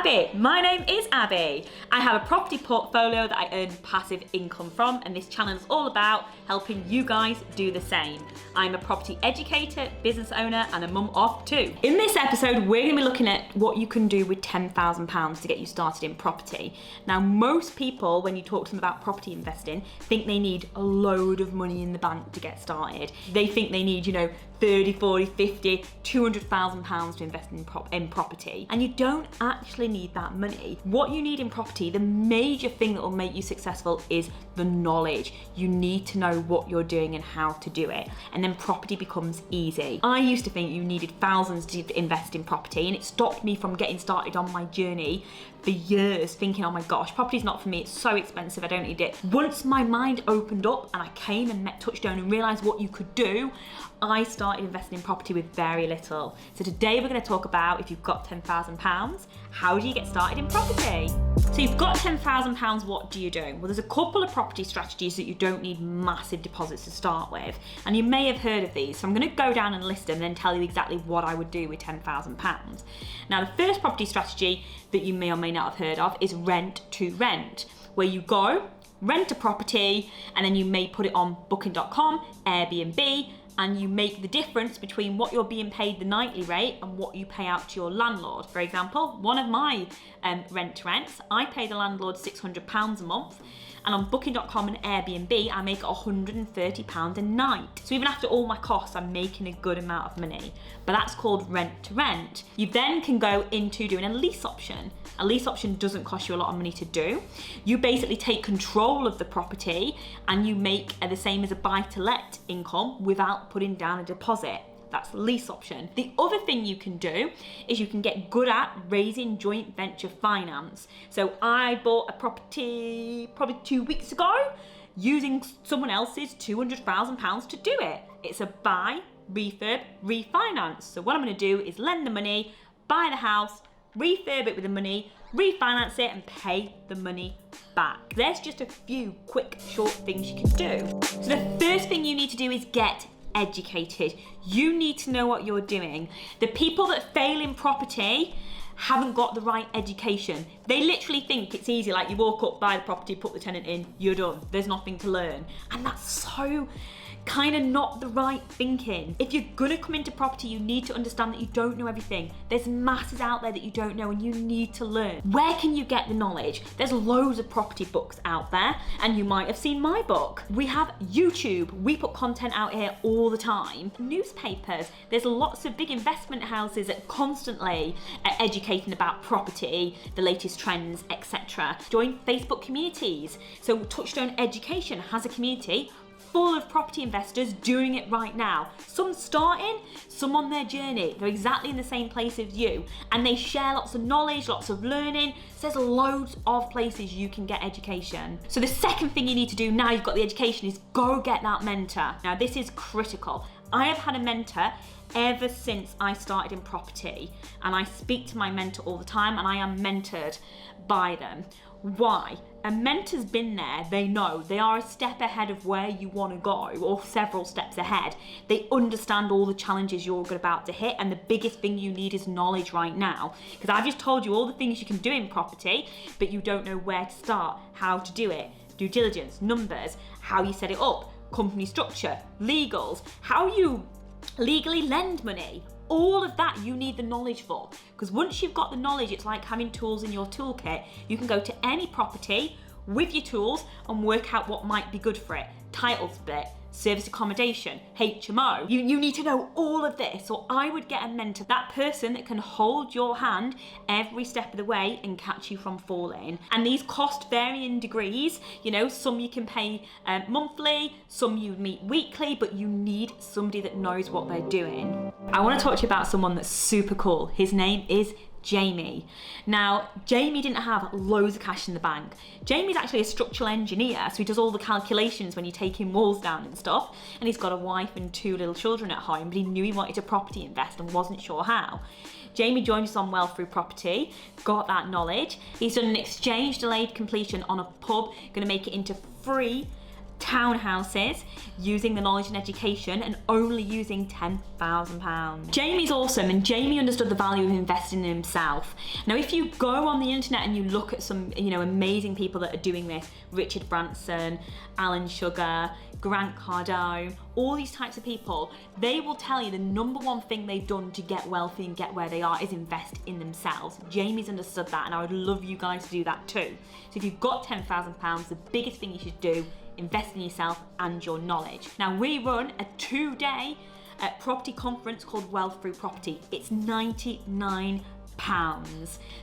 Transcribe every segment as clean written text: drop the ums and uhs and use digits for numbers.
Abi, my name is Abi. I have a property portfolio that I earn passive income from, and this channel is all about helping you guys do the same. I'm a property educator, business owner, and a mum of two. In this episode, we're going to be looking at what you can do with £10,000 to get you started in property. Now, most people, when you talk to them about property investing, think they need a load of money in the bank to get started. They think they need, 30, 40, 50, £200,000 to invest in property. And you don't actually need that money. What you need in property, the major thing that will make you successful is the knowledge. You need to know what you're doing and how to do it. And then property becomes easy. I used to think you needed thousands to invest in property, and it stopped me from getting started on my journey for years, thinking, oh my gosh, property's not for me, it's so expensive, I don't need it. Once my mind opened up and I came and met Touchstone and realised what you could do, I started investing in property with very little. So today we're going to talk about, if you've got £10,000, how do you get started in property? So you've got £10,000, what do you do? Well, there's a couple of property strategies that you don't need massive deposits to start with. And you may have heard of these. So I'm going to go down and list them and then tell you exactly what I would do with £10,000. Now, the first property strategy that you may or may not have heard of is rent to rent, where you go, rent a property, and then you may put it on booking.com, Airbnb, and you make the difference between what you're being paid the nightly rate and what you pay out to your landlord. For example, one of my rent to rents, I pay the landlord £600 a month, and on booking.com and Airbnb, I make £130 a night. So even after all my costs, I'm making a good amount of money. But that's called rent to rent. You then can go into doing a lease option. A lease option doesn't cost you a lot of money to do. You basically take control of the property and you make the same as a buy-to-let income without putting down a deposit. That's the lease option. The other thing you can do is you can get good at raising joint venture finance. So I bought a property probably 2 weeks ago using someone else's £200,000 to do it. It's a buy, refurb, refinance. So what I'm going to do is lend the money, buy the house, refurb it with the money, refinance it and pay the money back. There's just a few quick, short things you can do. So the first thing you need to do is get educated. You need to know what you're doing. The people that fail in property haven't got the right education. They literally think it's easy, like you walk up, buy the property, put the tenant in, you're done. There's nothing to learn. And that's so kind of not the right thinking. If you're gonna come into property, you need to understand that you don't know everything. There's masses out there that you don't know and you need to learn. Where can you get the knowledge? There's loads of property books out there, and you might have seen my book. We have YouTube. We put content out here all the time. Newspapers. There's lots of big investment houses that constantly are educating about property, the latest trends, etc. Join Facebook communities. So Touchstone Education has a community full of property investors doing it right now. Some starting, some on their journey. They're exactly in the same place as you, and they share lots of knowledge, lots of learning. So there's loads of places you can get education. So the second thing you need to do now you've got the education is go get that mentor. Now this is critical. I have had a mentor ever since I started in property, and I speak to my mentor all the time, and I am mentored by them. Why? A mentor's been there, they know, they are a step ahead of where you want to go, or several steps ahead. They understand all the challenges you're about to hit, and the biggest thing you need is knowledge right now. Because I've just told you all the things you can do in property, but you don't know where to start, how to do it, due diligence, numbers, how you set it up, company structure, legals, how you legally lend money. All of that you need the knowledge for, because once you've got the knowledge, it's like having tools in your toolkit. You can go to any property with your tools and work out what might be good for it. Title split, service accommodation, HMO. You need to know all of this. So I would get a mentor, that person that can hold your hand every step of the way and catch you from falling. And these cost varying degrees. Some you can pay monthly, some you meet weekly, but you need somebody that knows what they're doing. I want to talk to you about someone that's super cool. His name is Jamie. Now, Jamie didn't have loads of cash in the bank. Jamie's actually a structural engineer, so he does all the calculations when you're taking walls down and stuff, and he's got a wife and 2 little children at home, but he knew he wanted to property invest and wasn't sure how. Jamie joined us on Well Through Property, got that knowledge. He's done an exchange delayed completion on a pub, going to make it into free townhouses using the knowledge and education and only using £10,000. Jamie's awesome, and Jamie understood the value of investing in himself. Now, if you go on the internet and you look at some, amazing people that are doing this, Richard Branson, Alan Sugar, Grant Cardone, all these types of people, they will tell you the number one thing they've done to get wealthy and get where they are is invest in themselves. Jamie's understood that, and I would love you guys to do that too. So if you've got £10,000, the biggest thing you should do, invest in yourself and your knowledge. Now, we run a 2-day property conference called Wealth Through Property. It's £99.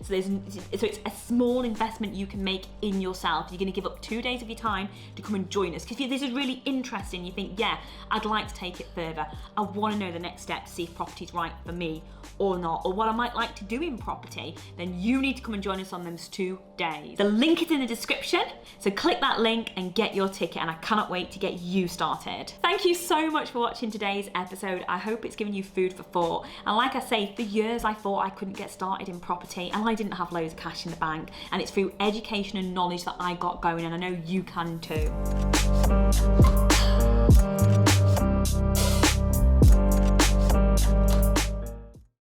So it's a small investment you can make in yourself. You're going to give up 2 days of your time to come and join us, because if this is really interesting, you think, yeah, I'd like to take it further, I want to know the next step to see if property's right for me or not, or what I might like to do in property, then you need to come and join us on those 2 days. The link is in the description, so click that link and get your ticket, and I cannot wait to get you started. Thank you so much for watching today's episode. I hope it's given you food for thought, and like I say, for years I thought I couldn't get started in property and I didn't have loads of cash in the bank, and it's through education and knowledge that I got going, and I know you can too.